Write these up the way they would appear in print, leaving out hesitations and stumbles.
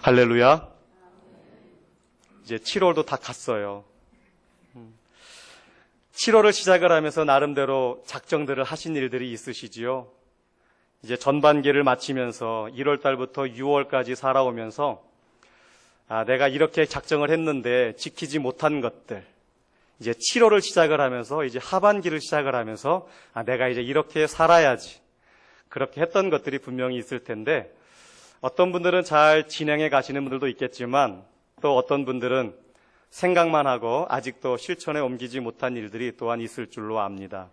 할렐루야. 이제 7월도 다 갔어요. 7월을 시작을 하면서 나름대로 작정들을 하신 일들이 있으시지요. 이제 전반기를 마치면서 1월 달부터 6월까지 살아오면서 내가 이렇게 작정을 했는데 지키지 못한 것들, 이제 7월을 시작을 하면서 이제 하반기를 시작을 하면서 내가 이제 이렇게 살아야지, 그렇게 했던 것들이 분명히 있을 텐데, 어떤 분들은 잘 진행해 가시는 분들도 있겠지만 또 어떤 분들은 생각만 하고 아직도 실천에 옮기지 못한 일들이 또한 있을 줄로 압니다.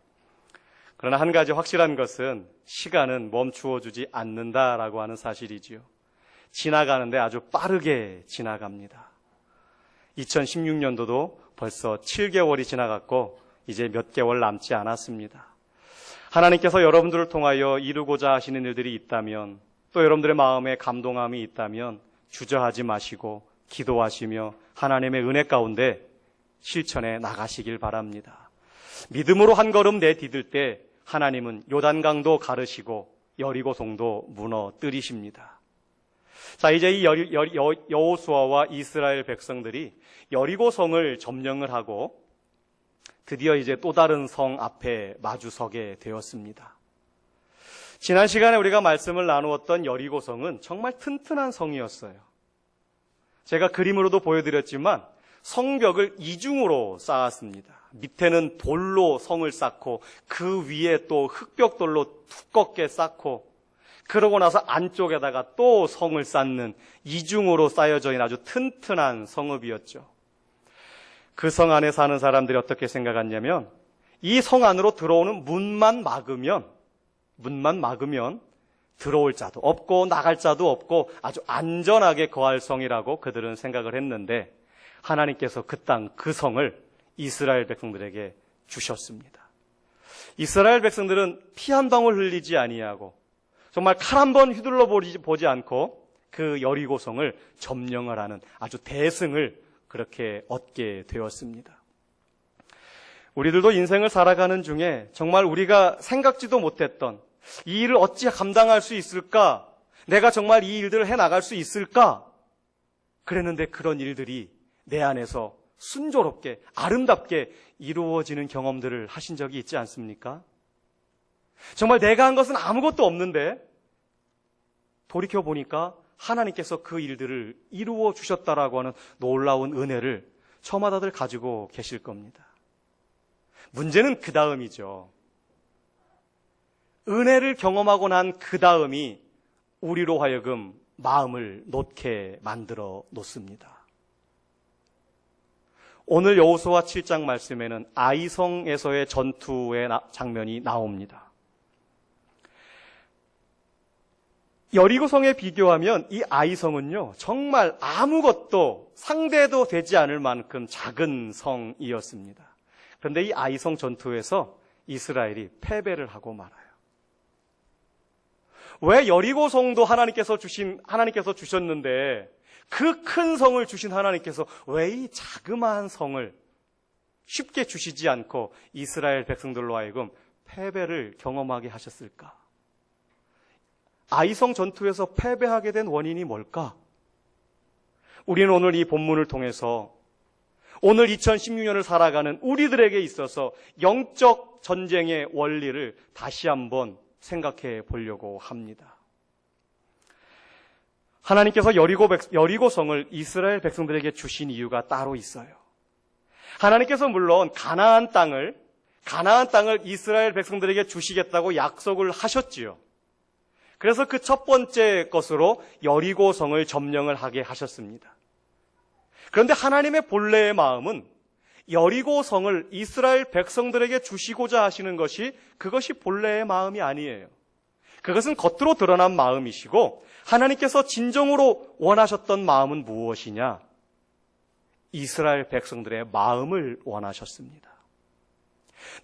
그러나 한 가지 확실한 것은 시간은 멈추어 주지 않는다라고 하는 사실이지요. 지나가는데 아주 빠르게 지나갑니다. 2016년도도 벌써 7개월이 지나갔고 이제 몇 개월 남지 않았습니다. 하나님께서 여러분들을 통하여 이루고자 하시는 일들이 있다면, 또 여러분들의 마음에 감동함이 있다면 주저하지 마시고 기도하시며 하나님의 은혜 가운데 실천해 나가시길 바랍니다. 믿음으로 한 걸음 내디딜 때 하나님은 요단강도 가르시고 여리고성도 무너뜨리십니다. 자, 이제 이 여호수아와 이스라엘 백성들이 여리고성을 점령을 하고 드디어 이제 또 다른 성 앞에 마주서게 되었습니다. 지난 시간에 우리가 말씀을 나누었던 여리고성은 정말 튼튼한 성이었어요. 제가 그림으로도 보여드렸지만 성벽을 이중으로 쌓았습니다. 밑에는 돌로 성을 쌓고 그 위에 또 흙벽돌로 두껍게 쌓고, 그러고 나서 안쪽에다가 또 성을 쌓는 이중으로 쌓여져 있는 아주 튼튼한 성읍이었죠. 그 성 안에 사는 사람들이 어떻게 생각했냐면, 이 성 안으로 들어오는 문만 막으면 들어올 자도 없고 나갈 자도 없고 아주 안전하게 거할 성이라고 그들은 생각을 했는데, 하나님께서 그 땅, 그 성을 이스라엘 백성들에게 주셨습니다. 이스라엘 백성들은 피 한 방울 흘리지 아니하고 정말 칼 한 번 휘둘러 보지 않고 그 여리고성을 점령을 하는 아주 대승을 그렇게 얻게 되었습니다. 우리들도 인생을 살아가는 중에 정말 우리가 생각지도 못했던 이 일을 어찌 감당할 수 있을까? 내가 정말 이 일들을 해나갈 수 있을까? 그랬는데 그런 일들이 내 안에서 순조롭게 아름답게 이루어지는 경험들을 하신 적이 있지 않습니까? 정말 내가 한 것은 아무것도 없는데 돌이켜보니까 하나님께서 그 일들을 이루어 주셨다라고 하는 놀라운 은혜를 저마다들 가지고 계실 겁니다. 문제는 그 다음이죠. 은혜를 경험하고 난 그 다음이 우리로 하여금 마음을 놓게 만들어 놓습니다. 오늘 여호수아 7장 말씀에는 아이성에서의 전투의 장면이 나옵니다. 여리고성에 비교하면 이 아이성은요, 정말 아무것도 상대도 되지 않을 만큼 작은 성이었습니다. 그런데 이 아이성 전투에서 이스라엘이 패배를 하고 말아요. 왜 여리고성도 하나님께서 주셨는데 그 큰 성을 주신 하나님께서 왜 이 자그마한 성을 쉽게 주시지 않고 이스라엘 백성들로 하여금 패배를 경험하게 하셨을까? 아이성 전투에서 패배하게 된 원인이 뭘까? 우리는 오늘 이 본문을 통해서 오늘 2016년을 살아가는 우리들에게 있어서 영적 전쟁의 원리를 다시 한번 생각해 보려고 합니다. 하나님께서 여리고성을 이스라엘 백성들에게 주신 이유가 따로 있어요. 하나님께서 물론 가나안 땅을 이스라엘 백성들에게 주시겠다고 약속을 하셨지요. 그래서 그 첫 번째 것으로 여리고성을 점령을 하게 하셨습니다. 그런데 하나님의 본래의 마음은 여리고성을 이스라엘 백성들에게 주시고자 하시는 그것이 본래의 마음이 아니에요. 그것은 겉으로 드러난 마음이시고, 하나님께서 진정으로 원하셨던 마음은 무엇이냐? 이스라엘 백성들의 마음을 원하셨습니다.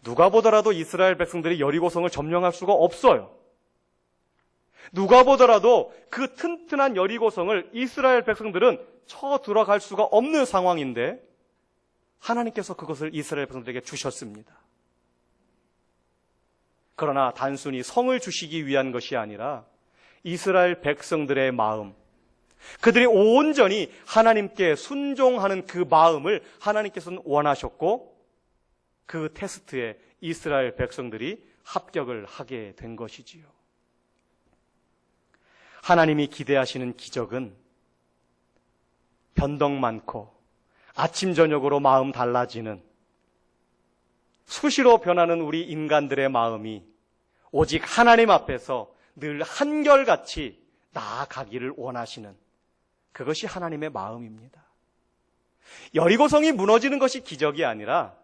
누가 보더라도 이스라엘 백성들이 여리고성을 점령할 수가 없어요. 누가 보더라도 그 튼튼한 여리고성을 이스라엘 백성들은 쳐 들어갈 수가 없는 상황인데 하나님께서 그것을 이스라엘 백성들에게 주셨습니다. 그러나 단순히 성을 주시기 위한 것이 아니라 이스라엘 백성들의 마음, 그들이 온전히 하나님께 순종하는 그 마음을 하나님께서는 원하셨고, 그 테스트에 이스라엘 백성들이 합격을 하게 된 것이지요. 하나님이 기대하시는 기적은 변덕 많고 아침 저녁으로 마음 달라지는, 수시로 변하는 우리 인간들의 마음이 오직 하나님 앞에서 늘 한결같이 나아가기를 원하시는, 그것이 하나님의 마음입니다. 여리고성이 무너지는 것이 기적이 아니라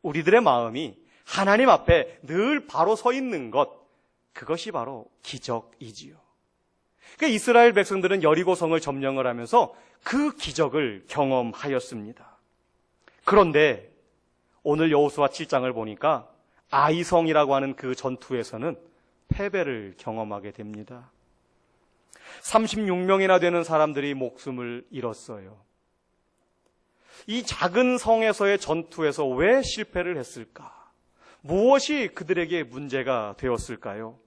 우리들의 마음이 하나님 앞에 늘 바로 서 있는 것, 그것이 바로 기적이지요. 그러니까 이스라엘 백성들은 여리고성을 점령을 하면서 그 기적을 경험하였습니다. 그런데 오늘 여호수아 7장을 보니까 아이성이라고 하는 그 전투에서는 패배를 경험하게 됩니다. 36명이나 되는 사람들이 목숨을 잃었어요. 이 작은 성에서의 전투에서 왜 실패를 했을까? 무엇이 그들에게 문제가 되었을까요?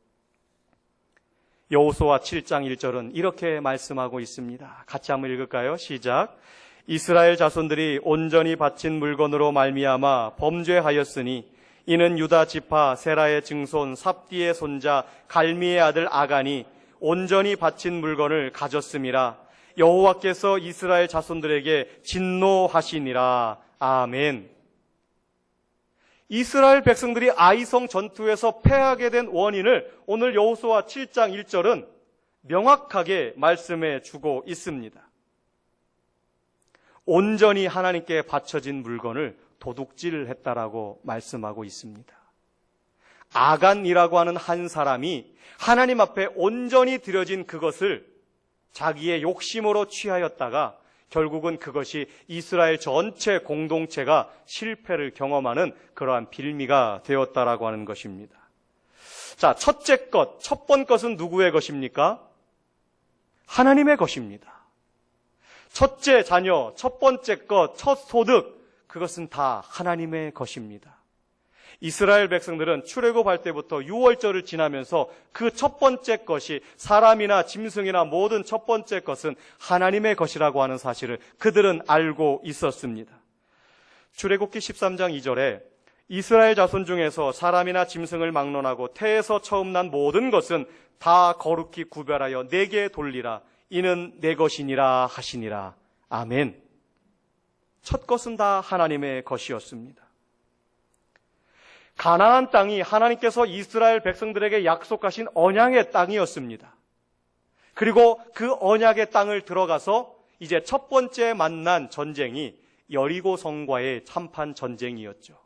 여호수아 7장 1절은 이렇게 말씀하고 있습니다. 같이 한번 읽을까요? 시작. 이스라엘 자손들이 온전히 바친 물건으로 말미암아 범죄하였으니 이는 유다 지파 세라의 증손 삽디의 손자 갈미의 아들 아간이 온전히 바친 물건을 가졌음이라. 여호와께서 이스라엘 자손들에게 진노하시니라. 아멘. 이스라엘 백성들이 아이성 전투에서 패하게 된 원인을 오늘 여호수아 7장 1절은 명확하게 말씀해 주고 있습니다. 온전히 하나님께 바쳐진 물건을 도둑질했다라고 말씀하고 있습니다. 아간이라고 하는 한 사람이 하나님 앞에 온전히 드려진 그것을 자기의 욕심으로 취하였다가 결국은 그것이 이스라엘 전체 공동체가 실패를 경험하는 그러한 빌미가 되었다라고 하는 것입니다. 자, 첫째 것, 첫 번 것은 누구의 것입니까? 하나님의 것입니다. 첫째 자녀, 첫 번째 것, 첫 소득, 그것은 다 하나님의 것입니다. 이스라엘 백성들은 출애굽할 때부터 유월절을 지나면서 그 첫 번째 것이 사람이나 짐승이나 모든 첫 번째 것은 하나님의 것이라고 하는 사실을 그들은 알고 있었습니다. 출애굽기 13장 2절에 이스라엘 자손 중에서 사람이나 짐승을 막론하고 태에서 처음 난 모든 것은 다 거룩히 구별하여 내게 돌리라. 이는 내 것이니라 하시니라. 아멘. 첫 것은 다 하나님의 것이었습니다. 가나안 땅이 하나님께서 이스라엘 백성들에게 약속하신 언약의 땅이었습니다. 그리고 그 언약의 땅을 들어가서 이제 첫 번째 만난 전쟁이 여리고 성과의 참판 전쟁이었죠.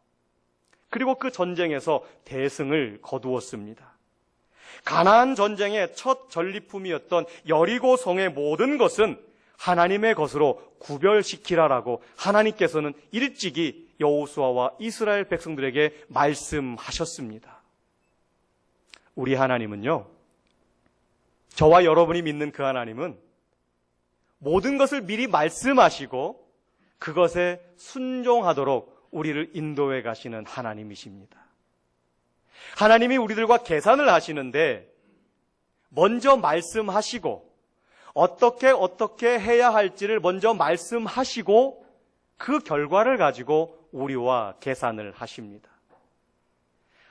그리고 그 전쟁에서 대승을 거두었습니다. 가나안 전쟁의 첫 전리품이었던 여리고 성의 모든 것은 하나님의 것으로 구별시키라라고 하나님께서는 일찍이 여호수아와 이스라엘 백성들에게 말씀하셨습니다. 우리 하나님은요, 저와 여러분이 믿는 그 하나님은 모든 것을 미리 말씀하시고 그것에 순종하도록 우리를 인도해 가시는 하나님이십니다. 하나님이 우리들과 계산을 하시는데 먼저 말씀하시고 어떻게 해야 할지를 먼저 말씀하시고 그 결과를 가지고 우리와 계산을 하십니다.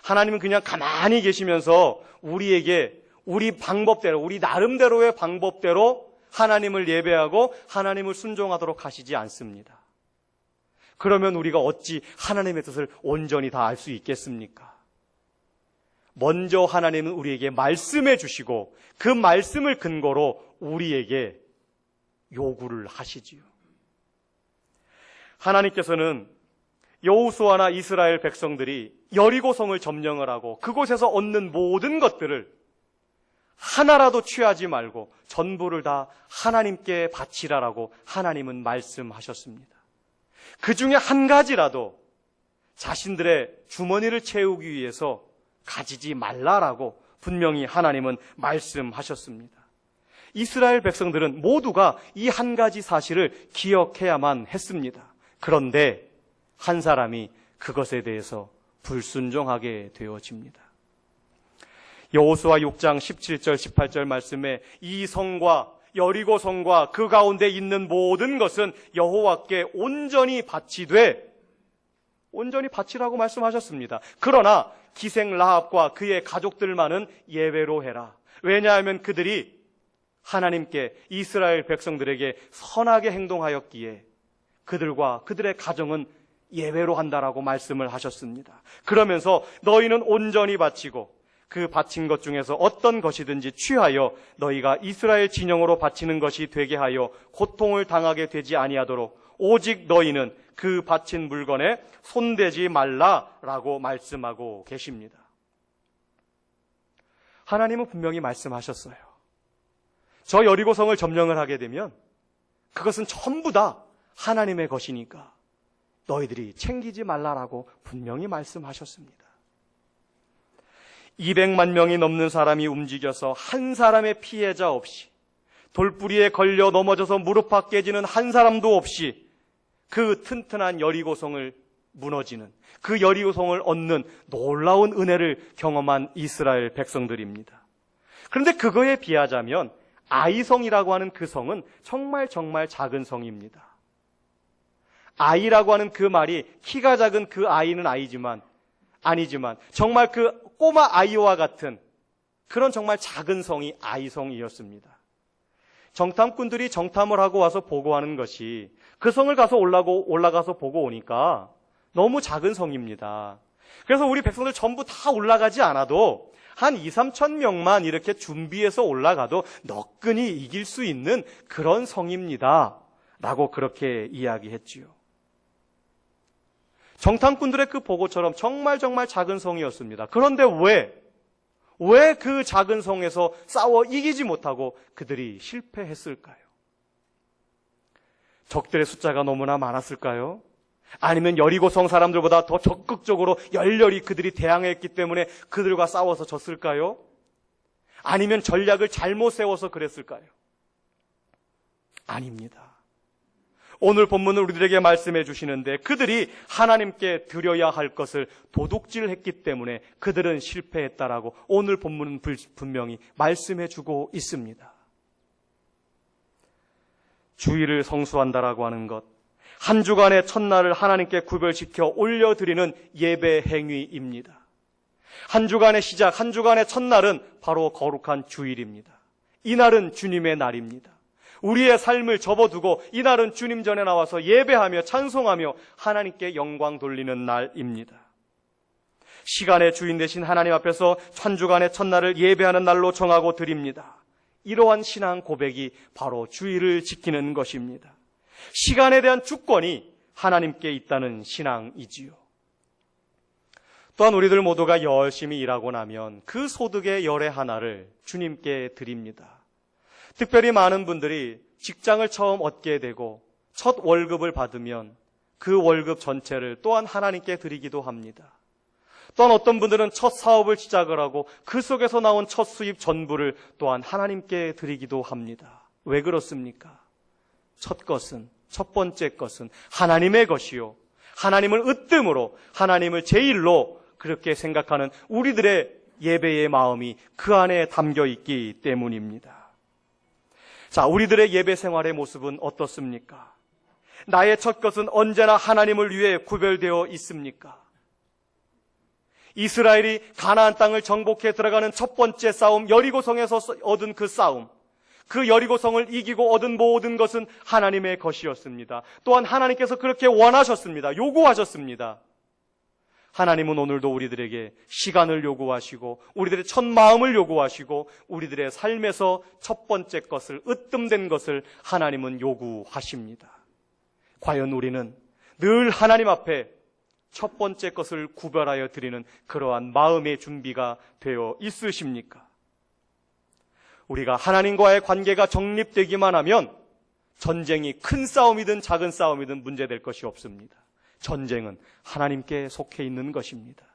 하나님은 그냥 가만히 계시면서 우리에게 우리 방법대로, 우리 나름대로의 방법대로 하나님을 예배하고 하나님을 순종하도록 하시지 않습니다. 그러면 우리가 어찌 하나님의 뜻을 온전히 다 알 수 있겠습니까? 먼저 하나님은 우리에게 말씀해 주시고 그 말씀을 근거로 우리에게 요구를 하시지요. 하나님께서는 여호수아나 이스라엘 백성들이 여리고성을 점령을 하고 그곳에서 얻는 모든 것들을 하나라도 취하지 말고 전부를 다 하나님께 바치라라고 하나님은 말씀하셨습니다. 그 중에 한 가지라도 자신들의 주머니를 채우기 위해서 가지지 말라라고 분명히 하나님은 말씀하셨습니다. 이스라엘 백성들은 모두가 이 한 가지 사실을 기억해야만 했습니다. 그런데 한 사람이 그것에 대해서 불순종하게 되어집니다. 여호수아 6장 17절 18절 말씀에 이 성과 여리고성과 그 가운데 있는 모든 것은 여호와께 온전히 바치되, 온전히 바치라고 말씀하셨습니다. 그러나 기생 라합과 그의 가족들만은 예외로 해라. 왜냐하면 그들이 하나님께, 이스라엘 백성들에게 선하게 행동하였기에 그들과 그들의 가정은 예외로 한다라고 말씀을 하셨습니다. 그러면서 너희는 온전히 바치고 그 바친 것 중에서 어떤 것이든지 취하여 너희가 이스라엘 진영으로 바치는 것이 되게 하여 고통을 당하게 되지 아니하도록 오직 너희는 그 바친 물건에 손대지 말라라고 말씀하고 계십니다. 하나님은 분명히 말씀하셨어요. 저 여리고성을 점령을 하게 되면 그것은 전부 다 하나님의 것이니까 너희들이 챙기지 말라라고 분명히 말씀하셨습니다. 200만 명이 넘는 사람이 움직여서 한 사람의 피해자 없이, 돌뿌리에 걸려 넘어져서 무릎팍 깨지는 한 사람도 없이 그 튼튼한 여리고성을 무너지는, 그 여리고성을 얻는 놀라운 은혜를 경험한 이스라엘 백성들입니다. 그런데 그거에 비하자면 아이성이라고 하는 그 성은 정말 작은 성입니다. 아이라고 하는 그 말이 키가 작은 그 아이는 아니지만 정말 그 꼬마 아이와 같은 그런 정말 작은 성이 아이성이었습니다. 정탐꾼들이 정탐을 하고 와서 보고하는 것이 그 성을 가서 올라가서 보고 오니까 너무 작은 성입니다. 그래서 우리 백성들 전부 다 올라가지 않아도 한 2-3천 명만 이렇게 준비해서 올라가도 너끈히 이길 수 있는 그런 성입니다 라고 그렇게 이야기했지요. 정탐꾼들의 그 보고처럼 정말 작은 성이었습니다. 그런데 왜 그 작은 성에서 싸워 이기지 못하고 그들이 실패했을까요? 적들의 숫자가 너무나 많았을까요? 아니면 여리고성 사람들보다 더 적극적으로 열렬히 그들이 대항했기 때문에 그들과 싸워서 졌을까요? 아니면 전략을 잘못 세워서 그랬을까요? 아닙니다. 오늘 본문은 우리들에게 말씀해 주시는데 그들이 하나님께 드려야 할 것을 도둑질했기 때문에 그들은 실패했다라고 오늘 본문은 분명히 말씀해 주고 있습니다. 주일을 성수한다라고 하는 것, 한 주간의 첫날을 하나님께 구별시켜 올려드리는 예배 행위입니다. 한 주간의 시작, 한 주간의 첫날은 바로 거룩한 주일입니다. 이날은 주님의 날입니다. 우리의 삶을 접어두고 이날은 주님 전에 나와서 예배하며 찬송하며 하나님께 영광 돌리는 날입니다. 시간의 주인 되신 하나님 앞에서 한 주간의 첫날을 예배하는 날로 정하고 드립니다. 이러한 신앙 고백이 바로 주일을 지키는 것입니다. 시간에 대한 주권이 하나님께 있다는 신앙이지요. 또한 우리들 모두가 열심히 일하고 나면 그 소득의 열의 하나를 주님께 드립니다. 특별히 많은 분들이 직장을 처음 얻게 되고 첫 월급을 받으면 그 월급 전체를 또한 하나님께 드리기도 합니다. 또한 어떤 분들은 첫 사업을 시작을 하고 그 속에서 나온 첫 수입 전부를 또한 하나님께 드리기도 합니다. 왜 그렇습니까? 첫 번째 것은 하나님의 것이요, 하나님을 으뜸으로, 하나님을 제일로 그렇게 생각하는 우리들의 예배의 마음이 그 안에 담겨 있기 때문입니다. 자, 우리들의 예배 생활의 모습은 어떻습니까? 나의 첫 것은 언제나 하나님을 위해 구별되어 있습니까? 이스라엘이 가나안 땅을 정복해 들어가는 첫 번째 싸움, 여리고성에서 얻은 그 싸움, 그 여리고성을 이기고 얻은 모든 것은 하나님의 것이었습니다. 또한 하나님께서 그렇게 원하셨습니다. 요구하셨습니다. 하나님은 오늘도 우리들에게 시간을 요구하시고 우리들의 첫 마음을 요구하시고 우리들의 삶에서 첫 번째 것을, 으뜸된 것을 하나님은 요구하십니다. 과연 우리는 늘 하나님 앞에 첫 번째 것을 구별하여 드리는 그러한 마음의 준비가 되어 있으십니까? 우리가 하나님과의 관계가 정립되기만 하면 전쟁이 큰 싸움이든 작은 싸움이든 문제될 것이 없습니다. 전쟁은 하나님께 속해 있는 것입니다.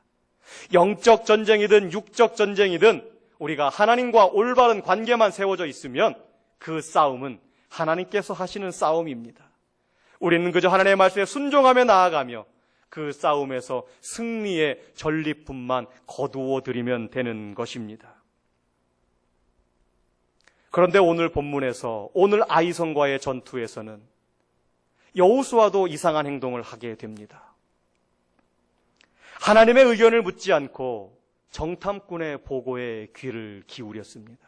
영적 전쟁이든 육적 전쟁이든 우리가 하나님과 올바른 관계만 세워져 있으면 그 싸움은 하나님께서 하시는 싸움입니다. 우리는 그저 하나님의 말씀에 순종하며 나아가며 그 싸움에서 승리의 전리품만 거두어 드리면 되는 것입니다. 그런데 오늘 본문에서, 오늘 아이성과의 전투에서는 여호수아도 이상한 행동을 하게 됩니다. 하나님의 의견을 묻지 않고 정탐꾼의 보고에 귀를 기울였습니다.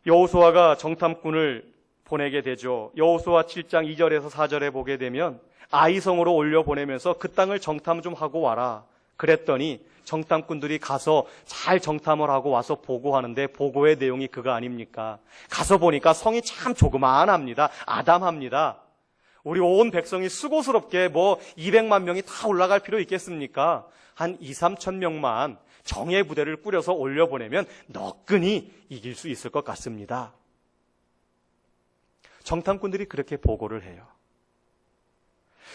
여호수아가 정탐꾼을 보내게 되죠. 여호수아 7장 2절에서 4절에 보게 되면 아이성으로 올려보내면서 그 땅을 정탐 좀 하고 와라. 그랬더니 정탐꾼들이 가서 잘 정탐을 하고 와서 보고하는데 보고의 내용이 그거 아닙니까? 가서 보니까 성이 참 조그마합니다. 아담합니다. 우리 온 백성이 수고스럽게 200만 명이 다 올라갈 필요 있겠습니까? 한 2, 3천 명만 정예 부대를 꾸려서 올려보내면 너끈히 이길 수 있을 것 같습니다. 정탐꾼들이 그렇게 보고를 해요.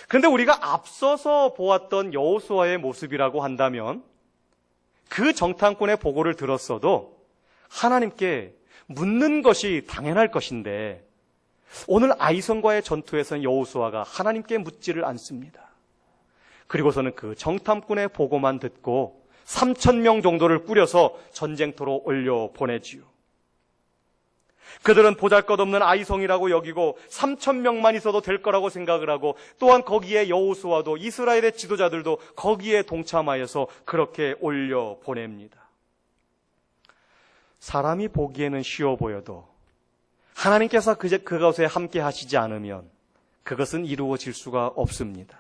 그런데 우리가 앞서서 보았던 여호수아의 모습이라고 한다면 그 정탐꾼의 보고를 들었어도 하나님께 묻는 것이 당연할 것인데 오늘 아이성과의 전투에서는 여호수아가 하나님께 묻지를 않습니다. 그리고서는 그 정탐꾼의 보고만 듣고 3,000명 정도를 꾸려서 전쟁터로 올려보내지요. 그들은 보잘것없는 아이성이라고 여기고 3,000명만 있어도 될 거라고 생각을 하고 또한 거기에 여호수아도 이스라엘의 지도자들도 거기에 동참하여서 그렇게 올려보냅니다. 사람이 보기에는 쉬워 보여도 하나님께서 그것에 함께 하시지 않으면 그것은 이루어질 수가 없습니다.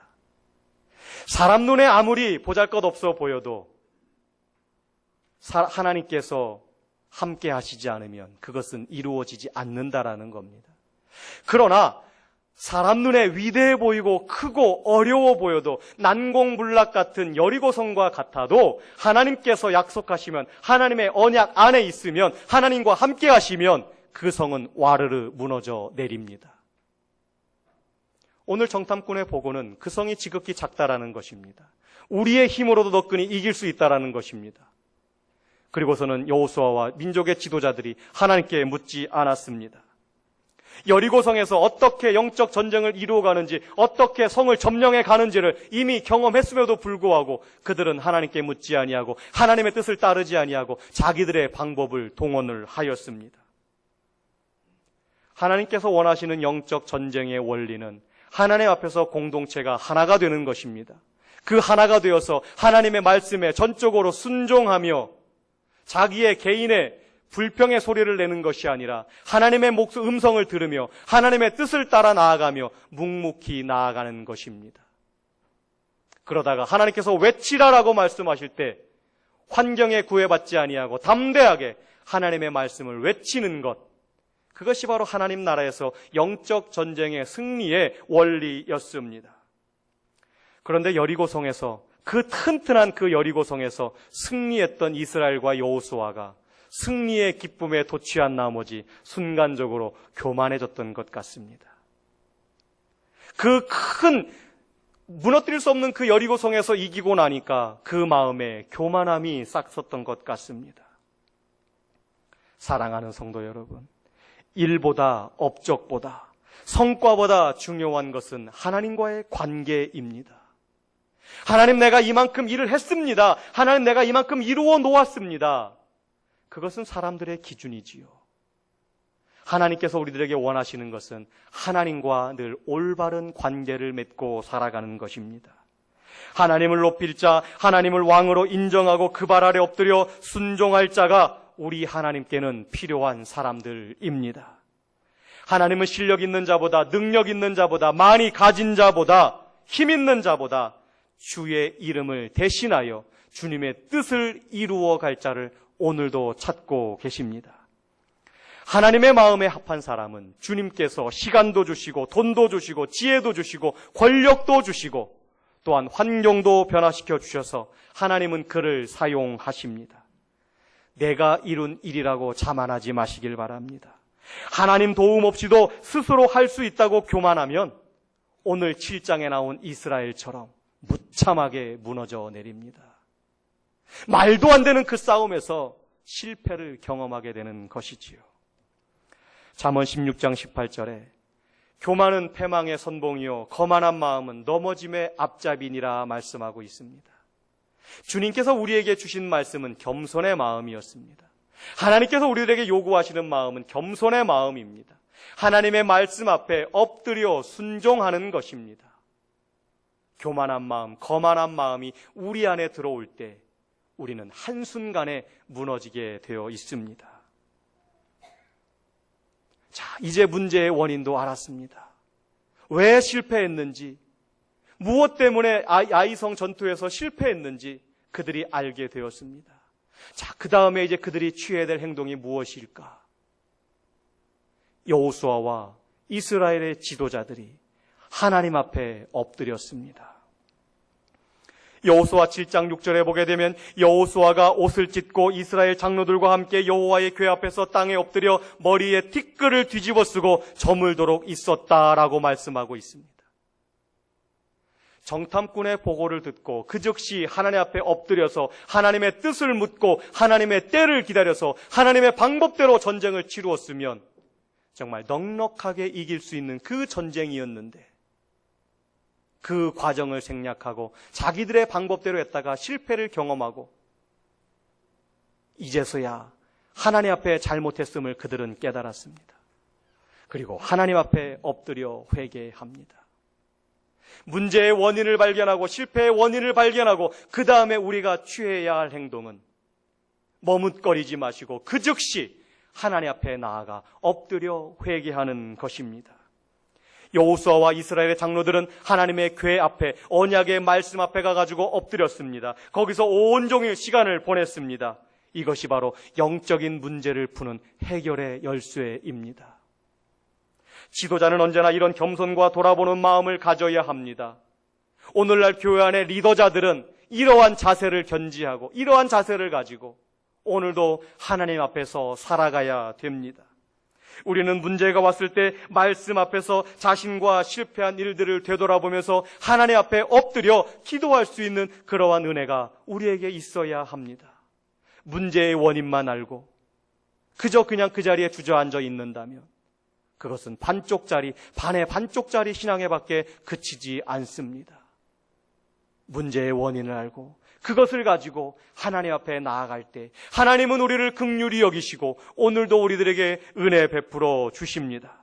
사람 눈에 아무리 보잘것없어 보여도 하나님께서 함께 하시지 않으면 그것은 이루어지지 않는다라는 겁니다. 그러나 사람 눈에 위대해 보이고 크고 어려워 보여도 난공불락 같은 여리고성과 같아도 하나님께서 약속하시면 하나님의 언약 안에 있으면 하나님과 함께 하시면 그 성은 와르르 무너져 내립니다. 오늘 정탐꾼의 보고는 그 성이 지극히 작다라는 것입니다. 우리의 힘으로도 너끈히 이길 수 있다라는 것입니다. 그리고서는 여호수아와 민족의 지도자들이 하나님께 묻지 않았습니다. 여리고성에서 어떻게 영적 전쟁을 이루어가는지 어떻게 성을 점령해 가는지를 이미 경험했음에도 불구하고 그들은 하나님께 묻지 아니하고 하나님의 뜻을 따르지 아니하고 자기들의 방법을 동원을 하였습니다. 하나님께서 원하시는 영적 전쟁의 원리는 하나님 앞에서 공동체가 하나가 되는 것입니다. 그 하나가 되어서 하나님의 말씀에 전적으로 순종하며 자기의 개인의 불평의 소리를 내는 것이 아니라 하나님의 음성을 들으며 하나님의 뜻을 따라 나아가며 묵묵히 나아가는 것입니다. 그러다가 하나님께서 외치라라고 말씀하실 때 환경에 구애받지 아니하고 담대하게 하나님의 말씀을 외치는 것, 그것이 바로 하나님 나라에서 영적 전쟁의 승리의 원리였습니다. 그런데 여리고성에서 그 튼튼한 그 여리고성에서 승리했던 이스라엘과 여호수아가 승리의 기쁨에 도취한 나머지 순간적으로 교만해졌던 것 같습니다. 그 큰 무너뜨릴 수 없는 그 여리고성에서 이기고 나니까 그 마음에 교만함이 싹섰던 것 같습니다. 사랑하는 성도 여러분, 일보다 업적보다 성과보다 중요한 것은 하나님과의 관계입니다. 하나님, 내가 이만큼 일을 했습니다. 하나님, 내가 이만큼 이루어 놓았습니다. 그것은 사람들의 기준이지요. 하나님께서 우리들에게 원하시는 것은 하나님과 늘 올바른 관계를 맺고 살아가는 것입니다. 하나님을 높일 자, 하나님을 왕으로 인정하고 그 발 아래 엎드려 순종할 자가 우리 하나님께는 필요한 사람들입니다. 하나님은 실력 있는 자보다, 능력 있는 자보다, 많이 가진 자보다, 힘 있는 자보다 주의 이름을 대신하여 주님의 뜻을 이루어 갈 자를 오늘도 찾고 계십니다. 하나님의 마음에 합한 사람은 주님께서 시간도 주시고 돈도 주시고 지혜도 주시고 권력도 주시고 또한 환경도 변화시켜 주셔서 하나님은 그를 사용하십니다. 내가 이룬 일이라고 자만하지 마시길 바랍니다. 하나님 도움 없이도 스스로 할 수 있다고 교만하면 오늘 7장에 나온 이스라엘처럼 무참하게 무너져 내립니다. 말도 안 되는 그 싸움에서 실패를 경험하게 되는 것이지요. 잠언 16장 18절에 교만은 패망의 선봉이요 거만한 마음은 넘어짐의 앞잡이니라 말씀하고 있습니다. 주님께서 우리에게 주신 말씀은 겸손의 마음이었습니다. 하나님께서 우리들에게 요구하시는 마음은 겸손의 마음입니다. 하나님의 말씀 앞에 엎드려 순종하는 것입니다. 교만한 마음, 거만한 마음이 우리 안에 들어올 때 우리는 한순간에 무너지게 되어 있습니다. 자, 이제 문제의 원인도 알았습니다. 왜 실패했는지, 무엇 때문에 아이성 전투에서 실패했는지 그들이 알게 되었습니다. 자, 그 다음에 이제 그들이 취해야 될 행동이 무엇일까? 여호수아와 이스라엘의 지도자들이 하나님 앞에 엎드렸습니다. 여호수아 7장 6절에 보게 되면 여호수아가 옷을 찢고 이스라엘 장로들과 함께 여호와의 궤 앞에서 땅에 엎드려 머리에 티끌을 뒤집어 쓰고 저물도록 있었다라고 말씀하고 있습니다. 정탐꾼의 보고를 듣고 그 즉시 하나님 앞에 엎드려서 하나님의 뜻을 묻고 하나님의 때를 기다려서 하나님의 방법대로 전쟁을 치루었으면 정말 넉넉하게 이길 수 있는 그 전쟁이었는데 그 과정을 생략하고 자기들의 방법대로 했다가 실패를 경험하고 이제서야 하나님 앞에 잘못했음을 그들은 깨달았습니다. 그리고 하나님 앞에 엎드려 회개합니다. 문제의 원인을 발견하고 실패의 원인을 발견하고 그 다음에 우리가 취해야 할 행동은 머뭇거리지 마시고 그 즉시 하나님 앞에 나아가 엎드려 회개하는 것입니다. 여호수아와 이스라엘의 장로들은 하나님의 궤 앞에 언약의 말씀 앞에 가가지고 엎드렸습니다. 거기서 온종일 시간을 보냈습니다. 이것이 바로 영적인 문제를 푸는 해결의 열쇠입니다. 지도자는 언제나 이런 겸손과 돌아보는 마음을 가져야 합니다. 오늘날 교회 안의 리더자들은 이러한 자세를 견지하고 이러한 자세를 가지고 오늘도 하나님 앞에서 살아가야 됩니다. 우리는 문제가 왔을 때 말씀 앞에서 자신과 실패한 일들을 되돌아보면서 하나님 앞에 엎드려 기도할 수 있는 그러한 은혜가 우리에게 있어야 합니다. 문제의 원인만 알고 그저 그냥 그 자리에 주저앉아 있는다면 그것은 반쪽짜리, 반의 반쪽짜리 신앙에 밖에 그치지 않습니다. 문제의 원인을 알고 그것을 가지고 하나님 앞에 나아갈 때 하나님은 우리를 긍휼히 여기시고 오늘도 우리들에게 은혜 베풀어 주십니다.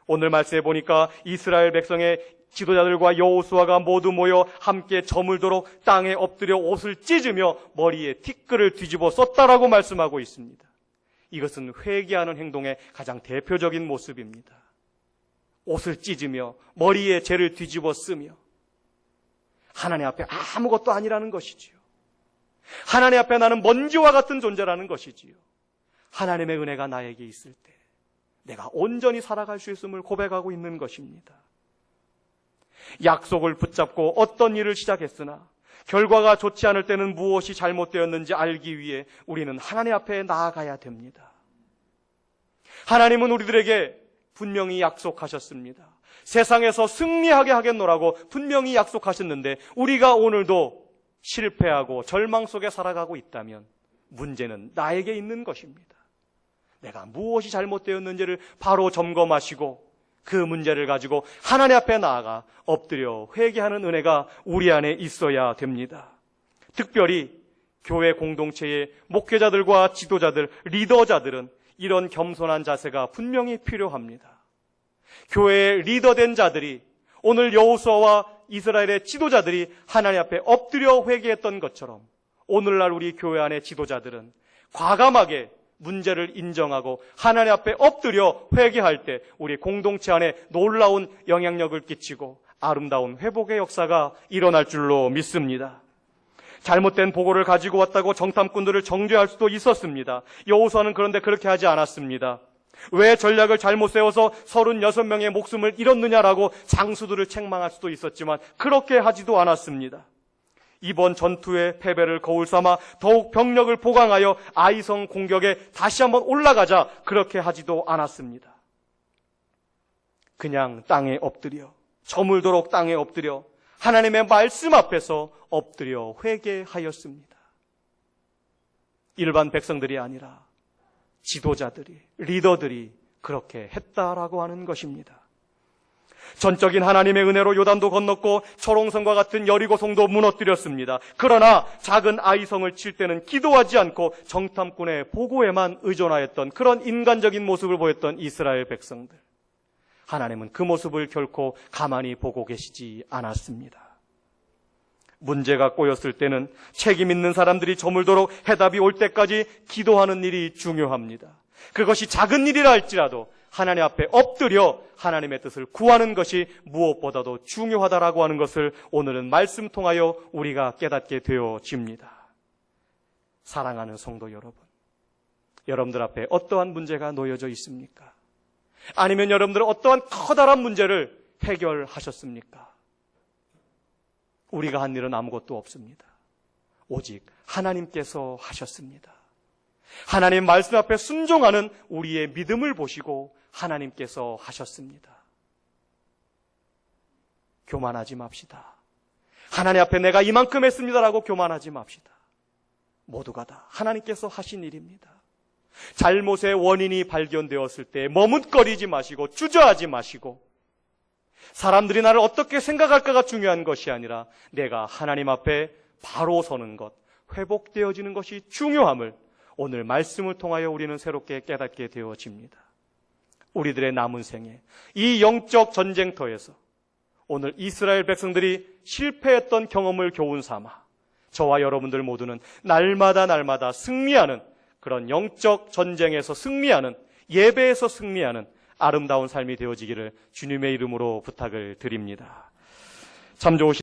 오늘 말씀에 보니까 이스라엘 백성의 지도자들과 여호수아가 모두 모여 함께 저물도록 땅에 엎드려 옷을 찢으며 머리에 티끌을 뒤집어 썼다라고 말씀하고 있습니다. 이것은 회개하는 행동의 가장 대표적인 모습입니다. 옷을 찢으며 머리에 죄를 뒤집어 쓰며 하나님 앞에 아무것도 아니라는 것이지요. 하나님 앞에 나는 먼지와 같은 존재라는 것이지요. 하나님의 은혜가 나에게 있을 때 내가 온전히 살아갈 수 있음을 고백하고 있는 것입니다. 약속을 붙잡고 어떤 일을 시작했으나 결과가 좋지 않을 때는 무엇이 잘못되었는지 알기 위해 우리는 하나님 앞에 나아가야 됩니다. 하나님은 우리들에게 분명히 약속하셨습니다. 세상에서 승리하게 하겠노라고 분명히 약속하셨는데 우리가 오늘도 실패하고 절망 속에 살아가고 있다면 문제는 나에게 있는 것입니다. 내가 무엇이 잘못되었는지를 바로 점검하시고 그 문제를 가지고 하나님 앞에 나아가 엎드려 회개하는 은혜가 우리 안에 있어야 됩니다. 특별히 교회 공동체의 목회자들과 지도자들, 리더자들은 이런 겸손한 자세가 분명히 필요합니다. 교회의 리더된 자들이 오늘 여호수아와 이스라엘의 지도자들이 하나님 앞에 엎드려 회개했던 것처럼 오늘날 우리 교회 안의 지도자들은 과감하게 문제를 인정하고 하나님 앞에 엎드려 회개할 때 우리 공동체 안에 놀라운 영향력을 끼치고 아름다운 회복의 역사가 일어날 줄로 믿습니다. 잘못된 보고를 가지고 왔다고 정탐꾼들을 정죄할 수도 있었습니다. 여호수아는 그런데 그렇게 하지 않았습니다. 왜 전략을 잘못 세워서 36명의 목숨을 잃었느냐라고 장수들을 책망할 수도 있었지만 그렇게 하지도 않았습니다. 이번 전투의 패배를 거울 삼아 더욱 병력을 보강하여 아이성 공격에 다시 한번 올라가자 그렇게 하지도 않았습니다. 그냥 땅에 엎드려 저물도록 땅에 엎드려 하나님의 말씀 앞에서 엎드려 회개하였습니다. 일반 백성들이 아니라 지도자들이, 리더들이 그렇게 했다라고 하는 것입니다. 전적인 하나님의 은혜로 요단도 건넜고 초롱성과 같은 여리고성도 무너뜨렸습니다. 그러나 작은 아이성을 칠 때는 기도하지 않고 정탐꾼의 보고에만 의존하였던 그런 인간적인 모습을 보였던 이스라엘 백성들. 하나님은 그 모습을 결코 가만히 보고 계시지 않았습니다. 문제가 꼬였을 때는 책임 있는 사람들이 저물도록 해답이 올 때까지 기도하는 일이 중요합니다. 그것이 작은 일이라 할지라도 하나님 앞에 엎드려 하나님의 뜻을 구하는 것이 무엇보다도 중요하다라고 하는 것을 오늘은 말씀 통하여 우리가 깨닫게 되어집니다. 사랑하는 성도 여러분, 여러분들 앞에 어떠한 문제가 놓여져 있습니까? 아니면 여러분들은 어떠한 커다란 문제를 해결하셨습니까? 우리가 한 일은 아무것도 없습니다. 오직 하나님께서 하셨습니다. 하나님 말씀 앞에 순종하는 우리의 믿음을 보시고 하나님께서 하셨습니다. 교만하지 맙시다. 하나님 앞에 내가 이만큼 했습니다라고 교만하지 맙시다. 모두가 다 하나님께서 하신 일입니다. 잘못의 원인이 발견되었을 때 머뭇거리지 마시고 주저하지 마시고 사람들이 나를 어떻게 생각할까가 중요한 것이 아니라 내가 하나님 앞에 바로 서는 것, 회복되어지는 것이 중요함을 오늘 말씀을 통하여 우리는 새롭게 깨닫게 되어집니다. 우리들의 남은 생에 이 영적 전쟁터에서 오늘 이스라엘 백성들이 실패했던 경험을 교훈 삼아 저와 여러분들 모두는 날마다 승리하는 그런 영적 전쟁에서 승리하는, 예배에서 승리하는 아름다운 삶이 되어지기를 주님의 이름으로 부탁을 드립니다. 참 좋으신